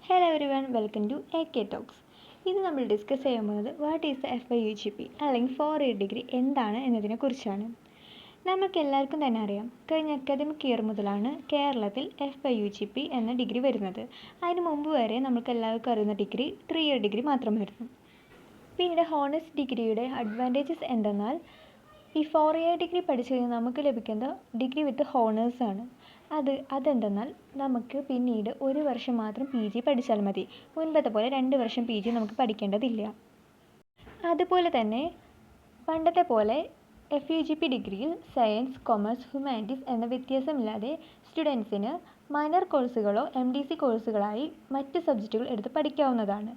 Hello everyone, welcome to AK talks. ഇത് നമ്മൾ discuss ചെയ്യാൻ പോകുന്നത് വാട്ട് ഈസ് ദ FYUGP അല്ലെങ്കിൽ 4-year ഡിഗ്രി എന്താണ് എന്നതിനെക്കുറിച്ചാണ്. നമുക്ക് എല്ലാവർക്കും തന്നെ അറിയാം, കഴിഞ്ഞ അക്കാദമിക് ഇയർ മുതലാണ് കേരളത്തിൽ FYUGP എന്ന ഡിഗ്രി വരുന്നത്. അതിന് മുമ്പ് വരെ നമുക്ക് എല്ലാവർക്കും അറിയുന്ന ഡിഗ്രി 3-year ഡിഗ്രി മാത്രമായിരുന്നു. പിന്നീട് ഹോണേഴ്സ് ഡിഗ്രിയുടെ അഡ്വാൻറ്റേജസ് എന്തെന്നാൽ, ഈ 4-year ഡിഗ്രി പഠിച്ചു കഴിഞ്ഞാൽ നമുക്ക് ലഭിക്കുന്ന ഡിഗ്രി വിത്ത് ഹോണേഴ്സാണ്. അതെന്തെന്നാൽ നമുക്ക് പിന്നീട് 1 വർഷം മാത്രം PG പഠിച്ചാൽ മതി. മുൻപത്തെ പോലെ 2 വർഷം PG നമുക്ക് പഠിക്കേണ്ടതില്ല. അതുപോലെ തന്നെ പണ്ടത്തെ പോലെ FUGP ഡിഗ്രിയിൽ സയൻസ്, കൊമേഴ്സ്, ഹ്യൂമാനിറ്റീസ് എന്ന വ്യത്യാസമില്ലാതെ സ്റ്റുഡൻസിന് മൈനർ കോഴ്സുകളോ MDC കോഴ്സുകളായി മറ്റ് സബ്ജക്റ്റുകൾ എടുത്ത് പഠിക്കാവുന്നതാണ്.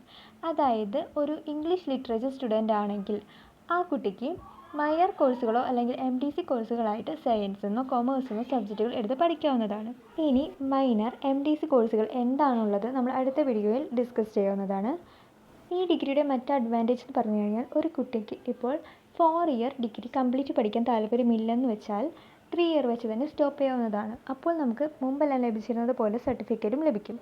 അതായത് ഒരു ഇംഗ്ലീഷ് ലിറ്ററേച്ചർ സ്റ്റുഡൻ്റ് ആണെങ്കിൽ ആ കുട്ടിക്ക് മൈനർ കോഴ്സുകളോ അല്ലെങ്കിൽ MDC കോഴ്സുകളായിട്ട് സയൻസെന്നോ കൊമേഴ്സെന്നോ സബ്ജക്റ്റുകൾ എടുത്ത് പഠിക്കാവുന്നതാണ്. ഇനി മൈനർ MDC കോഴ്സുകൾ എന്താണുള്ളത് നമ്മൾ അടുത്ത വീഡിയോയിൽ ഡിസ്കസ് ചെയ്യാവുന്നതാണ്. ഈ ഡിഗ്രിയുടെ മറ്റ് അഡ്വാൻറ്റേജ് എന്ന് പറഞ്ഞു കഴിഞ്ഞാൽ, ഒരു കുട്ടിക്ക് ഇപ്പോൾ 4-year ഡിഗ്രി കംപ്ലീറ്റ് പഠിക്കാൻ താല്പര്യമില്ലെന്ന് വെച്ചാൽ 3-year വെച്ച് തന്നെ സ്റ്റോപ്പ് ചെയ്യാവുന്നതാണ്. അപ്പോൾ നമുക്ക് മുമ്പെല്ലാം ലഭിച്ചിരുന്നത് പോലെ സർട്ടിഫിക്കറ്റും ലഭിക്കും.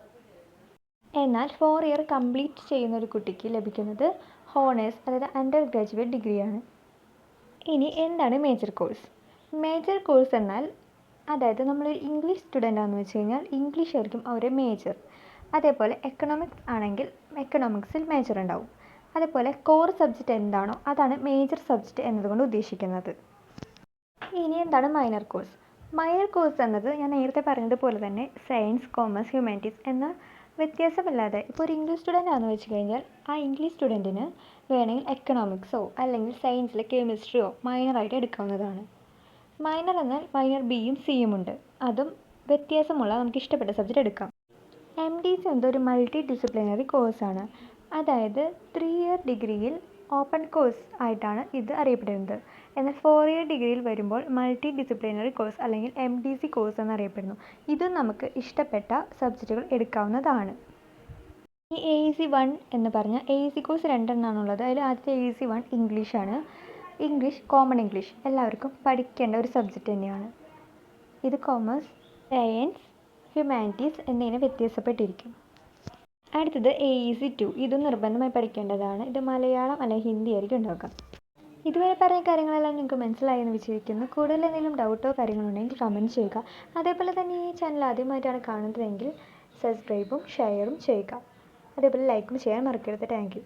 എന്നാൽ 4-year കംപ്ലീറ്റ് ചെയ്യുന്ന ഒരു കുട്ടിക്ക് ലഭിക്കുന്നത് ഹോണേഴ്സ് അതായത് അണ്ടർ ഗ്രാജുവേറ്റ് ഡിഗ്രിയാണ്. ഇനി എന്താണ് മേജർ കോഴ്സ്? മേജർ കോഴ്സ് എന്നാൽ, അതായത് നമ്മളൊരു ഇംഗ്ലീഷ് സ്റ്റുഡൻ്റ് ആണെന്ന് വെച്ച് കഴിഞ്ഞാൽ ഇംഗ്ലീഷ് ആയിരിക്കും അവരെ മേജർ. അതേപോലെ എക്കണോമിക്സ് ആണെങ്കിൽ എക്കണോമിക്സിൽ മേജർ ഉണ്ടാവും. അതേപോലെ കോർ സബ്ജക്റ്റ് എന്താണോ അതാണ് മേജർ സബ്ജക്റ്റ് എന്നതുകൊണ്ട് ഉദ്ദേശിക്കുന്നത്. ഇനി എന്താണ് മൈനർ കോഴ്സ്? മൈനർ കോഴ്സ് എന്നത് ഞാൻ നേരത്തെ പറഞ്ഞതുപോലെ തന്നെ സയൻസ്, കൊമേഴ്സ്, ഹ്യൂമാനിറ്റീസ് എന്ന വ്യത്യാസമില്ലാതെ ഇപ്പോൾ ഒരു ഇംഗ്ലീഷ് സ്റ്റുഡൻ്റ് ആണെന്ന് വെച്ച് കഴിഞ്ഞാൽ ആ ഇംഗ്ലീഷ് സ്റ്റുഡൻറ്റിന് വേണമെങ്കിൽ എക്കണോമിക്സോ അല്ലെങ്കിൽ സയൻസിലെ കെമിസ്ട്രിയോ മൈനറായിട്ട് എടുക്കാവുന്നതാണ്. മൈനർ എന്നാൽ മൈനർ Bയും Cയും ഉണ്ട്. അതും വ്യത്യാസമുള്ള നമുക്ക് ഇഷ്ടപ്പെട്ട സബ്ജക്റ്റ് എടുക്കാം. MDC എന്നതൊരു മൾട്ടി ഡിസിപ്ലിനറി കോഴ്സാണ്. അതായത് 3-year ഡിഗ്രിയിൽ ഓപ്പൺ കോഴ്സ് ആയിട്ടാണ് ഇത് അറിയപ്പെടുന്നത്. എന്നാൽ 4-year ഡിഗ്രിയിൽ വരുമ്പോൾ മൾട്ടി ഡിസിപ്ലിനറി കോഴ്സ് അല്ലെങ്കിൽ MDC കോഴ്സ് എന്നറിയപ്പെടുന്നു. ഇതും നമുക്ക് ഇഷ്ടപ്പെട്ട സബ്ജക്റ്റുകൾ എടുക്കാവുന്നതാണ്. ഈ AEC 1 എന്ന് പറഞ്ഞാൽ AEC കോഴ്സ് 2 എണ്ണമാണുള്ളത്. അതിൽ ആദ്യത്തെ AEC 1 ഇംഗ്ലീഷാണ്. ഇംഗ്ലീഷ് കോമൺ ഇംഗ്ലീഷ് എല്ലാവർക്കും പഠിക്കേണ്ട ഒരു സബ്ജക്റ്റ് തന്നെയാണ്. ഇത് കൊമേഴ്സ്, സയൻസ്, ഹ്യൂമാനിറ്റീസ് എന്നിങ്ങനെ വ്യത്യാസപ്പെട്ടിരിക്കും. അടുത്തത് AEC 2. ഇതും നിർബന്ധമായി പഠിക്കേണ്ടതാണ്. ഇത് മലയാളം അല്ലെങ്കിൽ ഹിന്ദി ആയിരിക്കും ഉണ്ടാക്കുക. ഇതുവരെ പറഞ്ഞ കാര്യങ്ങളെല്ലാം നിങ്ങൾക്ക് മനസ്സിലായി എന്ന് വിചാരിക്കുന്നു. കൂടുതൽ എന്തെങ്കിലും ഡൗട്ടോ കാര്യങ്ങളോ ഉണ്ടെങ്കിൽ കമൻറ്റ് ചെയ്യുക. അതേപോലെ തന്നെ ഈ ചാനൽ ആദ്യമായിട്ടാണ് കാണുന്നതെങ്കിൽ സബ്സ്ക്രൈബും ഷെയറും ചെയ്യുക. അതേപോലെ ലൈക്കും ചെയ്യാൻ മറക്കരുത്. Thank you.